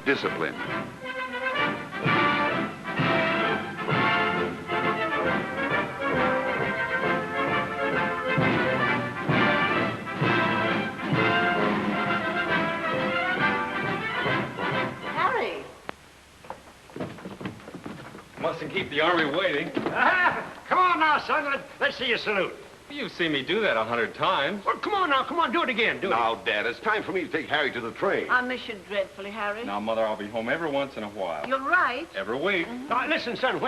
discipline. Harry! Mustn't keep the Army waiting. Come on now, son. Let's see you salute. You've seen me do that 100 times. Well, come on now. Come on. Do it again. Do it. Now, Dad, it's time for me to take Harry to the train. I miss you dreadfully, Harry. Now, Mother, I'll be home every once in a while. You're right. Every week. Now, listen, son.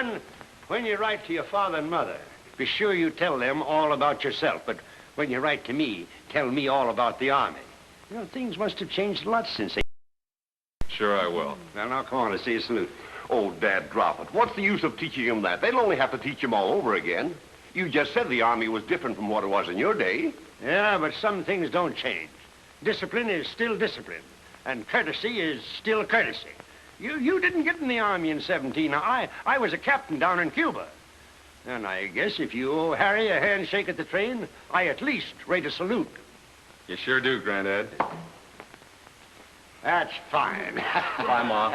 When you write to your father and mother, be sure you tell them all about yourself. But when you write to me, tell me all about the Army. You know, things must have changed a lot since they... Sure I will. Now, come on. Let's see you salute. Oh, Dad, drop it. What's the use of teaching him that? They'll only have to teach him all over again. You just said the Army was different from what it was in your day. Yeah, but some things don't change. Discipline is still discipline, and courtesy is still courtesy. You didn't get in the Army in 17. I was a captain down in Cuba. And I guess if you owe Harry a handshake at the train, I at least rate a salute. You sure do, Granddad. That's fine. Bye, Ma.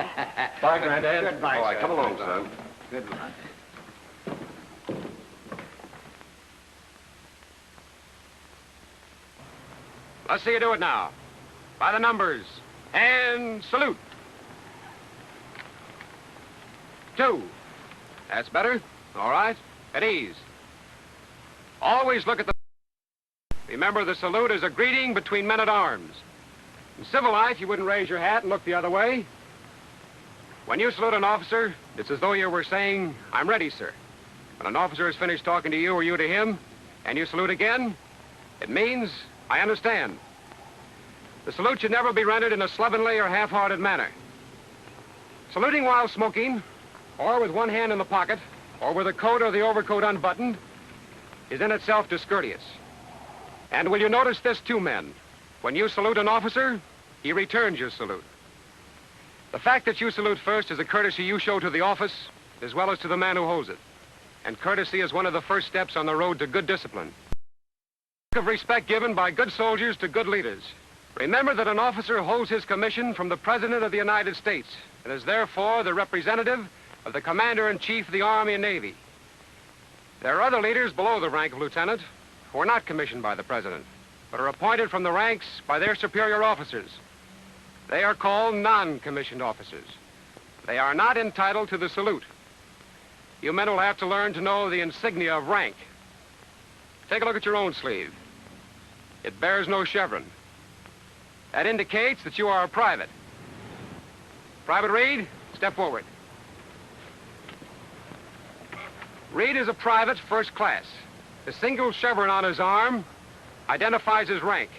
Bye, Granddad. Goodbye, All right, sir. come along, son. Goodbye. Let's see you do it now. By the numbers. And salute. 2. That's better. All right. At ease. Always look at the... Remember, the salute is a greeting between men at arms. In civil life, you wouldn't raise your hat and look the other way. When you salute an officer, it's as though you were saying, "I'm ready, sir." When an officer has finished talking to you or you to him, and you salute again, it means, "I understand." The salute should never be rendered in a slovenly or half-hearted manner. Saluting while smoking, or with one hand in the pocket, or with the coat or the overcoat unbuttoned, is in itself discourteous. And will you notice this, too, men? When you salute an officer, he returns your salute. The fact that you salute first is a courtesy you show to the office, as well as to the man who holds it. And courtesy is one of the first steps on the road to good discipline. Of respect given by good soldiers to good leaders. Remember that an officer holds his commission from the President of the United States and is therefore the representative of the Commander-in-Chief of the Army and Navy. There are other leaders below the rank of lieutenant who are not commissioned by the President, but are appointed from the ranks by their superior officers. They are called non-commissioned officers. They are not entitled to the salute. You men will have to learn to know the insignia of rank. Take a look at your own sleeve. It bears no chevron. That indicates that you are a private. Private Reed, step forward. Reed is a private first class. The single chevron on his arm identifies his rank.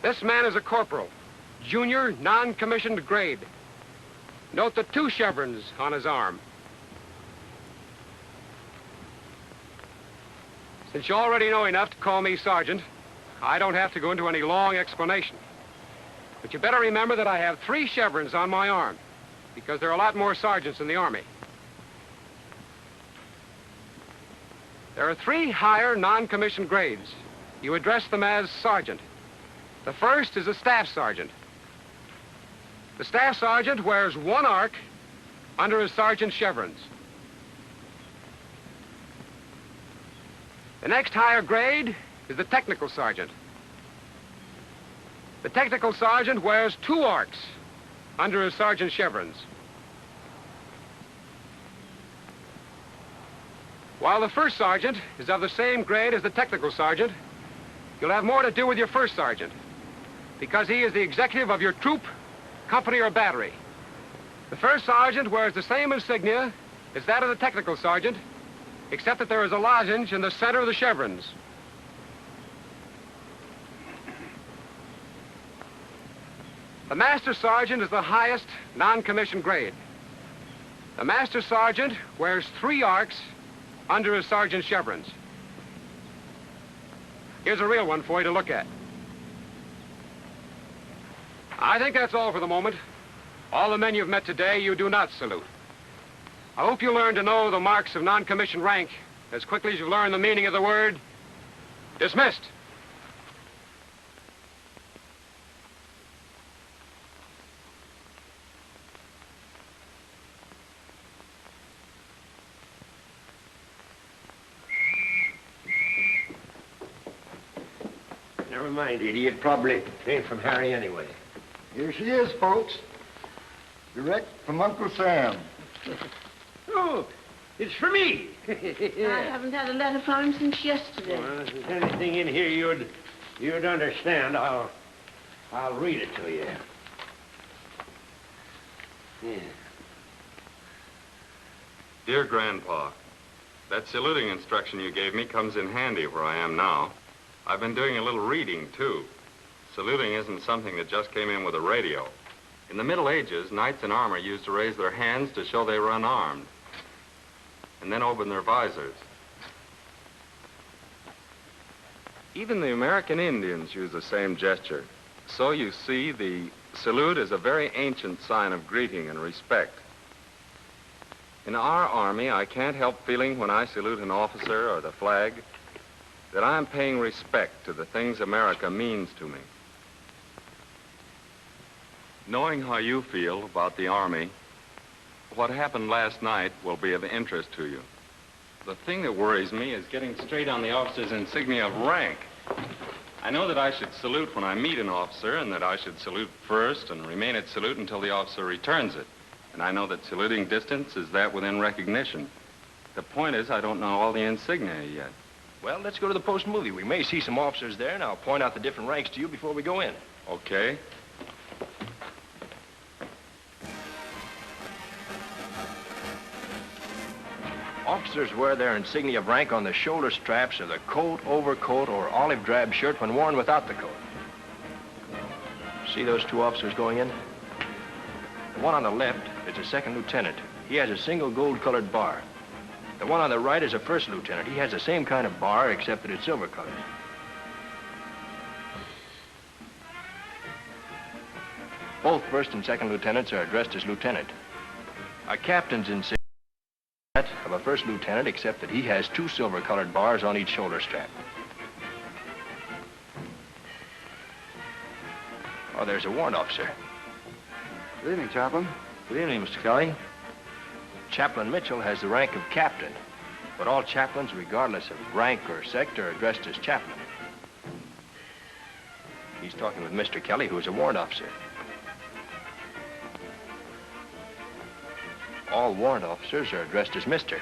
This man is a corporal, junior, non-commissioned grade. Note the 2 chevrons on his arm. Since you already know enough to call me Sergeant, I don't have to go into any long explanation. But you better remember that I have 3 chevrons on my arm, because there are a lot more sergeants in the Army. There are 3 higher non-commissioned grades. You address them as sergeant. The first is a staff sergeant. The staff sergeant wears 1 arc under his sergeant's chevrons. The next higher grade is the technical sergeant. The technical sergeant wears 2 arcs under his sergeant's chevrons. While the first sergeant is of the same grade as the technical sergeant, you'll have more to do with your first sergeant, because he is the executive of your troop, company, or battery. The first sergeant wears the same insignia as that of the technical sergeant, except that there is a lozenge in the center of the chevrons. The master sergeant is the highest non-commissioned grade. The master sergeant wears 3 arcs under his sergeant's chevrons. Here's a real one for you to look at. I think that's all for the moment. All the men you've met today, you do not salute. I hope you learn to know the marks of non-commissioned rank as quickly as you've learned the meaning of the word dismissed. Never mind, idiot. Probably ain't from Harry anyway. Here she is, folks. Direct from Uncle Sam. Oh, it's for me. I haven't had a letter from him since yesterday. Well, if there's anything in here you'd understand, I'll read it to you. Yeah. Dear Grandpa, that saluting instruction you gave me comes in handy where I am now. I've been doing a little reading, too. Saluting isn't something that just came in with a radio. In the Middle Ages, knights in armor used to raise their hands to show they were unarmed, and then open their visors. Even the American Indians use the same gesture. So you see, the salute is a very ancient sign of greeting and respect. In our army, I can't help feeling when I salute an officer or the flag that I am paying respect to the things America means to me. Knowing how you feel about the Army, what happened last night will be of interest to you. The thing that worries me is getting straight on the officer's insignia of rank. I know that I should salute when I meet an officer and that I should salute first and remain at salute until the officer returns it. And I know that saluting distance is that within recognition. The point is, I don't know all the insignia yet. Well, let's go to the post movie. We may see some officers there, and I'll point out the different ranks to you before we go in. Okay? Officers wear their insignia of rank on the shoulder straps of the coat, overcoat, or olive drab shirt when worn without the coat. See those two officers going in? The one on the left is a second lieutenant. He has a single gold-colored bar. The one on the right is a first lieutenant. He has the same kind of bar, except that it's silver-colored. Both first and second lieutenants are addressed as lieutenant. A captain's insignia is that of a first lieutenant, except that he has two silver-colored bars on each shoulder strap. Oh, there's a warrant officer. Good evening, Chaplain. Good evening, Mr. Kelly. Chaplain Mitchell has the rank of captain, but all chaplains, regardless of rank or sect, are addressed as chaplain. He's talking with Mr. Kelly, who is a warrant officer. All warrant officers are addressed as Mr.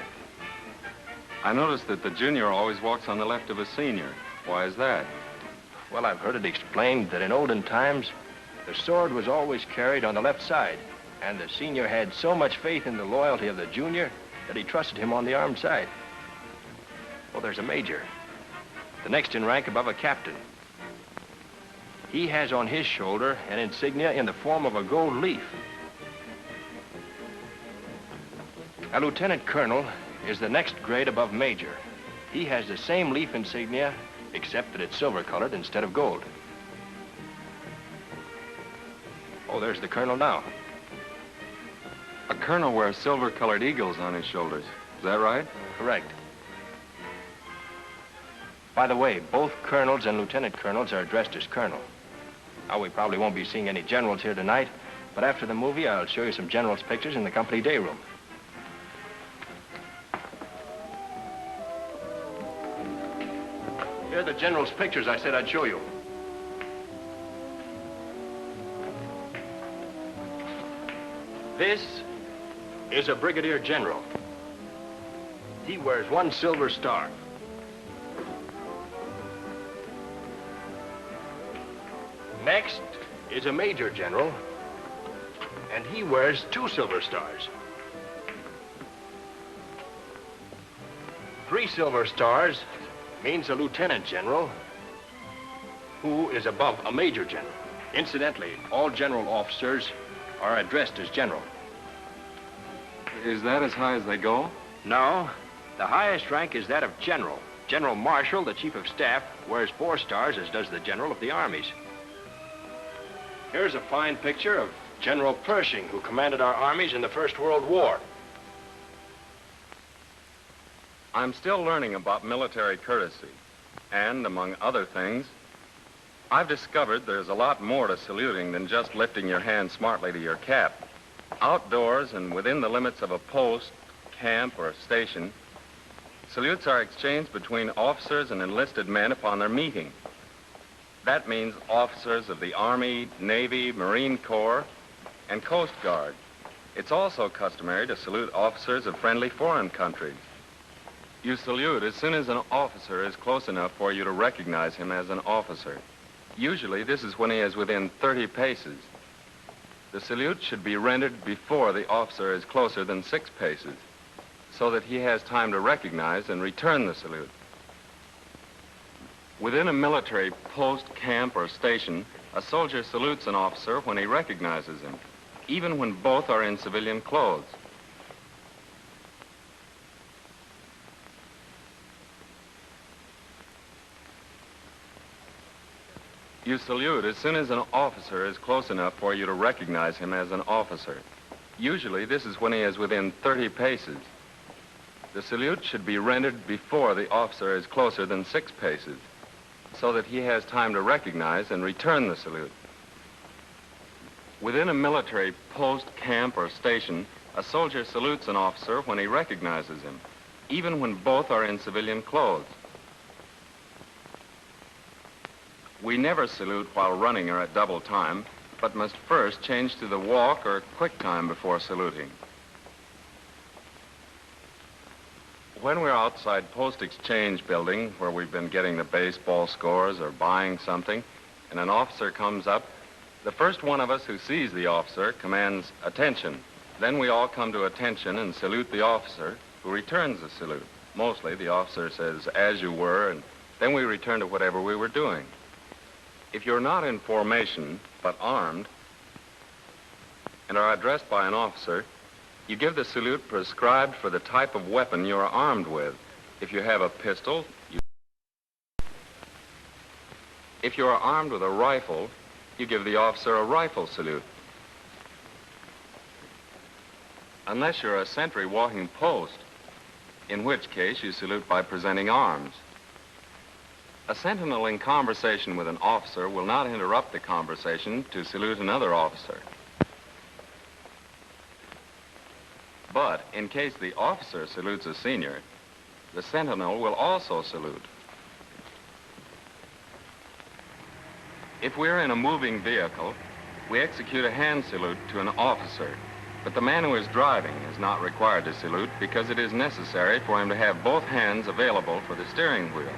I noticed that the junior always walks on the left of a senior. Why is that? Well, I've heard it explained that in olden times, the sword was always carried on the left side, and the senior had so much faith in the loyalty of the junior that he trusted him on the armed side. Well, there's a major, the next in rank above a captain. He has on his shoulder an insignia in the form of a gold leaf. A lieutenant colonel is the next grade above major. He has the same leaf insignia, except that it's silver-colored instead of gold. Oh, there's the colonel now. A colonel wears silver-colored eagles on his shoulders. Is that right? Correct. By the way, both colonels and lieutenant colonels are addressed as colonel. Now, we probably won't be seeing any generals here tonight, but after the movie, I'll show you some generals' pictures in the company day room. Here are the generals' pictures I said I'd show you. This is a brigadier general. He wears one silver star. Next is a major general, and he wears two silver stars. 3 silver stars means a lieutenant general who is above a major general. Incidentally, all general officers are addressed as general. Is that as high as they go? No, the highest rank is that of general. General Marshall, the chief of staff, wears 4 stars, as does the general of the armies. Here's a fine picture of General Pershing, who commanded our armies in the First World War. I'm still learning about military courtesy. And, among other things, I've discovered there's a lot more to saluting than just lifting your hand smartly to your cap. Outdoors and within the limits of a post, camp, or station, salutes are exchanged between officers and enlisted men upon their meeting. That means officers of the Army, Navy, Marine Corps, and Coast Guard. It's also customary to salute officers of friendly foreign countries. You salute as soon as an officer is close enough for you to recognize him as an officer. Usually, this is when he is within 30 paces. The salute should be rendered before the officer is closer than 6 paces, so that he has time to recognize and return the salute. Within a military post, camp, or station, a soldier salutes an officer when he recognizes him, even when both are in civilian clothes. You salute as soon as an officer is close enough for you to recognize him as an officer. Usually, this is when he is within 30 paces. The salute should be rendered before the officer is closer than 6 paces, so that he has time to recognize and return the salute. Within a military post, camp, or station, a soldier salutes an officer when he recognizes him, even when both are in civilian clothes. We never salute while running or at double time, but must first change to the walk or quick time before saluting. When we're outside Post Exchange Building, where we've been getting the baseball scores or buying something, and an officer comes up, the first one of us who sees the officer commands attention. Then we all come to attention and salute the officer, who returns the salute. Mostly the officer says, "As you were," and then we return to whatever we were doing. If you're not in formation, but armed, and are addressed by an officer, you give the salute prescribed for the type of weapon you are armed with. If you have a pistol, if you are armed with a rifle, you give the officer a rifle salute. Unless you're a sentry walking post, in which case you salute by presenting arms. A sentinel in conversation with an officer will not interrupt the conversation to salute another officer. But in case the officer salutes a senior, the sentinel will also salute. If we're in a moving vehicle, we execute a hand salute to an officer, but the man who is driving is not required to salute because it is necessary for him to have both hands available for the steering wheel.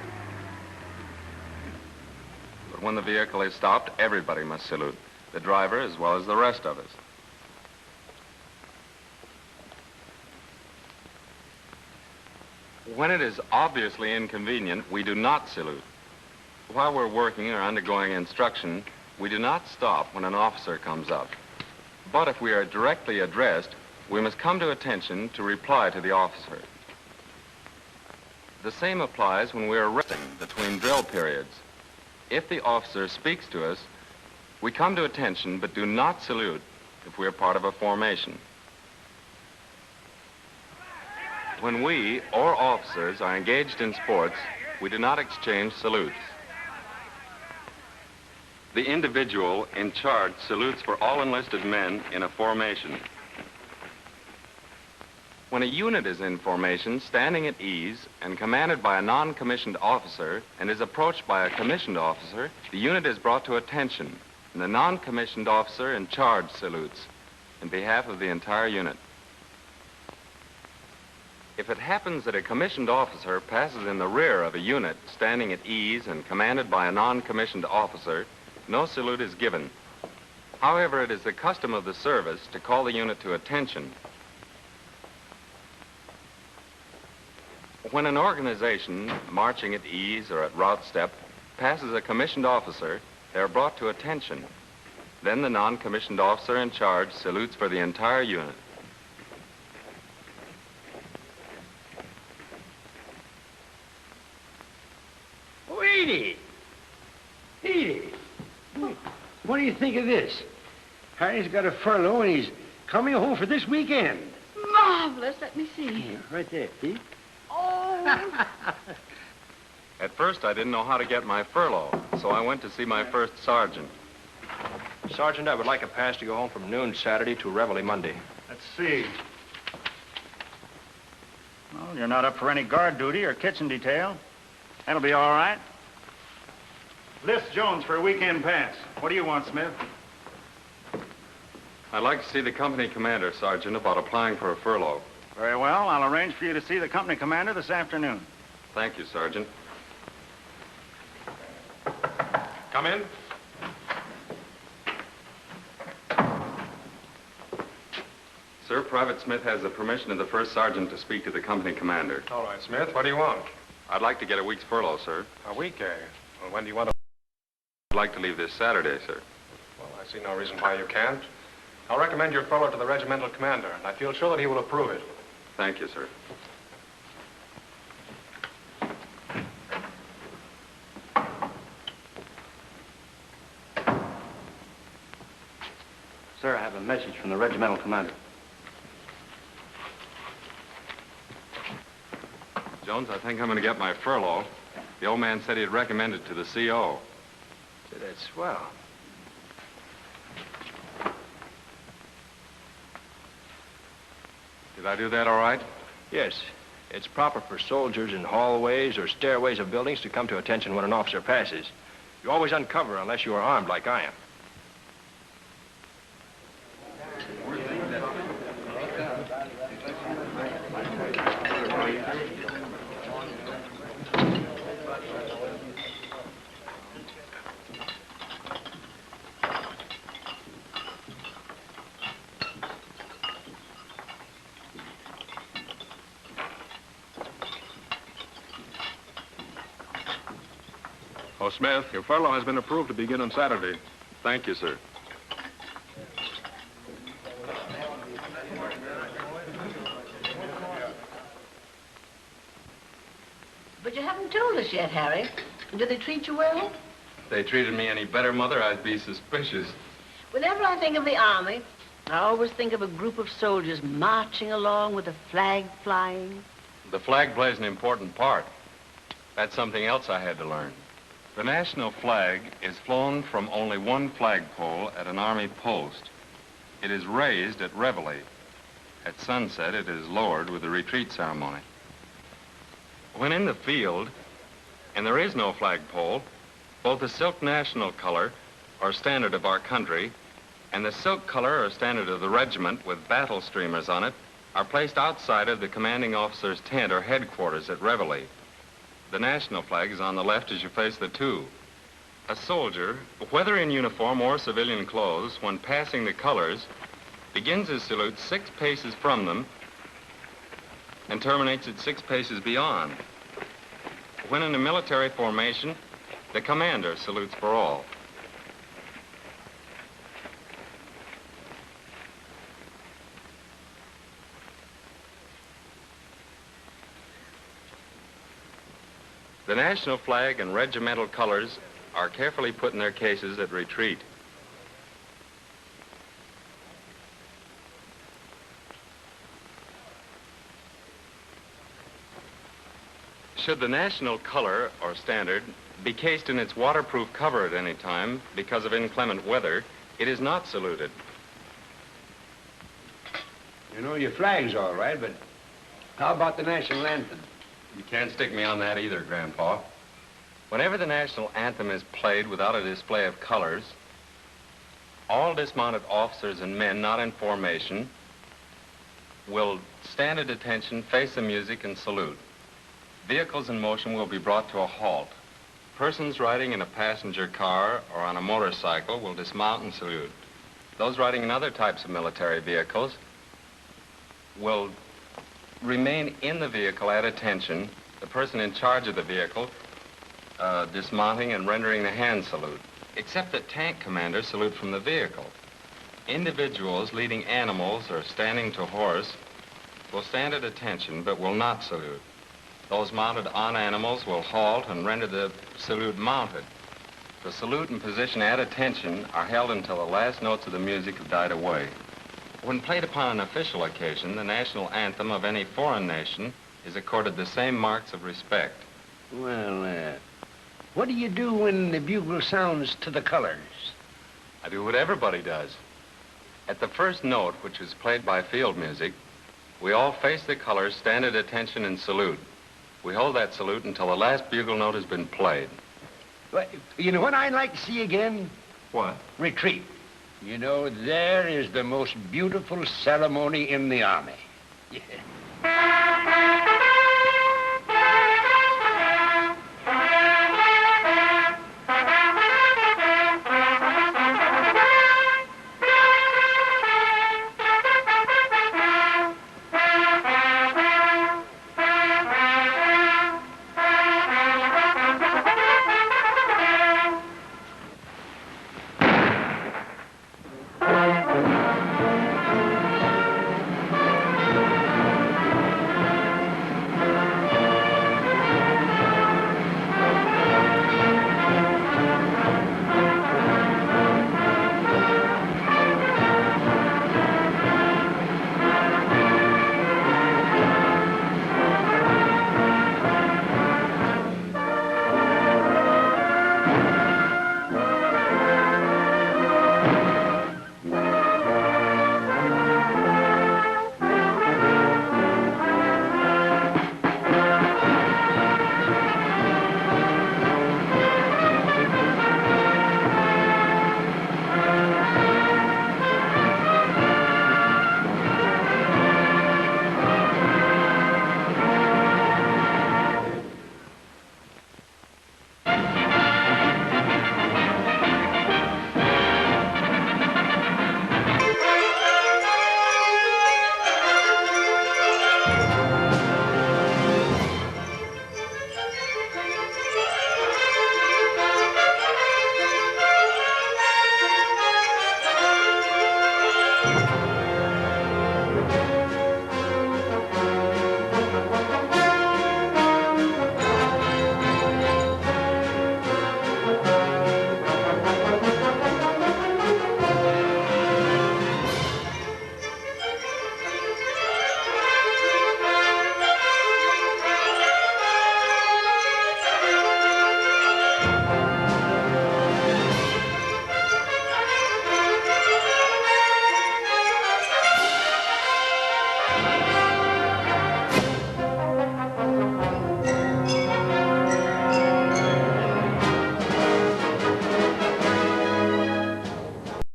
But when the vehicle is stopped, everybody must salute, the driver as well as the rest of us. When it is obviously inconvenient, we do not salute. While we're working or undergoing instruction, we do not stop when an officer comes up. But if we are directly addressed, we must come to attention to reply to the officer. The same applies when we are resting between drill periods. If the officer speaks to us, we come to attention but do not salute if we are part of a formation. When we or officers are engaged in sports, we do not exchange salutes. The individual in charge salutes for all enlisted men in a formation. When a unit is in formation, standing at ease, and commanded by a non-commissioned officer, and is approached by a commissioned officer, the unit is brought to attention, and the non-commissioned officer in charge salutes in behalf of the entire unit. If it happens that a commissioned officer passes in the rear of a unit standing at ease and commanded by a non-commissioned officer, no salute is given. However, it is the custom of the service to call the unit to attention. When an organization, marching at ease or at route step, passes a commissioned officer, they are brought to attention. Then the non-commissioned officer in charge salutes for the entire unit. Oh, Edie! Edie! What do you think of this? Harry's got a furlough and he's coming home for this weekend. Marvelous. Let me see. Yeah, right there, see? Oh. At first, I didn't know how to get my furlough, so I went to see my first sergeant. Sergeant, I would like a pass to go home from noon Saturday to Reveille Monday. Let's see. Well, you're not up for any guard duty or kitchen detail. That'll be all right. List Jones for a weekend pass. What do you want, Smith? I'd like to see the company commander, Sergeant, about applying for a furlough. Very well. I'll arrange for you to see the company commander this afternoon. Thank you, Sergeant. Come in. Sir, Private Smith has the permission of the first sergeant to speak to the company commander. All right, Smith. What do you want? I'd like to get a week's furlough, sir. A week, eh? Well, when do you want to... I'd like to leave this Saturday, sir. Well, I see no reason why you can't. I'll recommend your furlough to the regimental commander, and I feel sure that he will approve it. Thank you, sir. Sir, I have a message from the regimental commander. Jones, I think I'm going to get my furlough. The old man said he'd recommend it to the CO. That's swell. Did I do that all right? Yes. It's proper for soldiers in hallways or stairways of buildings to come to attention when an officer passes. You always uncover unless you are armed like I am. Oh, Smith, your furlough has been approved to begin on Saturday. Thank you, sir. But you haven't told us yet, Harry. Do they treat you well? If they treated me any better, Mother, I'd be suspicious. Whenever I think of the Army, I always think of a group of soldiers marching along with a flag flying. The flag plays an important part. That's something else I had to learn. The national flag is flown from only one flagpole at an Army post. It is raised at reveille. At sunset, it is lowered with a retreat ceremony. When in the field, and there is no flagpole, both the silk national color, or standard of our country, and the silk color, or standard of the regiment with battle streamers on it, are placed outside of the commanding officer's tent or headquarters at reveille. The national flag is on the left as you face the two. A soldier, whether in uniform or civilian clothes, when passing the colors, begins his salute 6 paces from them and terminates at 6 paces beyond. When in a military formation, the commander salutes for all. The national flag and regimental colors are carefully put in their cases at retreat. Should the national color, or standard, be cased in its waterproof cover at any time because of inclement weather, it is not saluted. You know, your flag's all right, but how about the national anthem? You can't stick me on that either, Grandpa. Whenever the national anthem is played without a display of colors, all dismounted officers and men not in formation will stand at attention, face the music, and salute. Vehicles in motion will be brought to a halt. Persons riding in a passenger car or on a motorcycle will dismount and salute. Those riding in other types of military vehicles will remain in the vehicle at attention, the person in charge of the vehicle dismounting and rendering the hand salute, except that tank commanders salute from the vehicle. Individuals leading animals or standing to horse will stand at attention but will not salute. Those mounted on animals will halt and render the salute mounted. The salute and position at attention are held until the last notes of the music have died away. When played upon an official occasion, the national anthem of any foreign nation is accorded the same marks of respect. Well, what do you do when the bugle sounds to the colors? I do what everybody does. At the first note, which is played by field music, we all face the colors, stand at attention, and salute. We hold that salute until the last bugle note has been played. Well, you know what I'd like to see again? What? Retreat. You know, there is the most beautiful ceremony in the Army.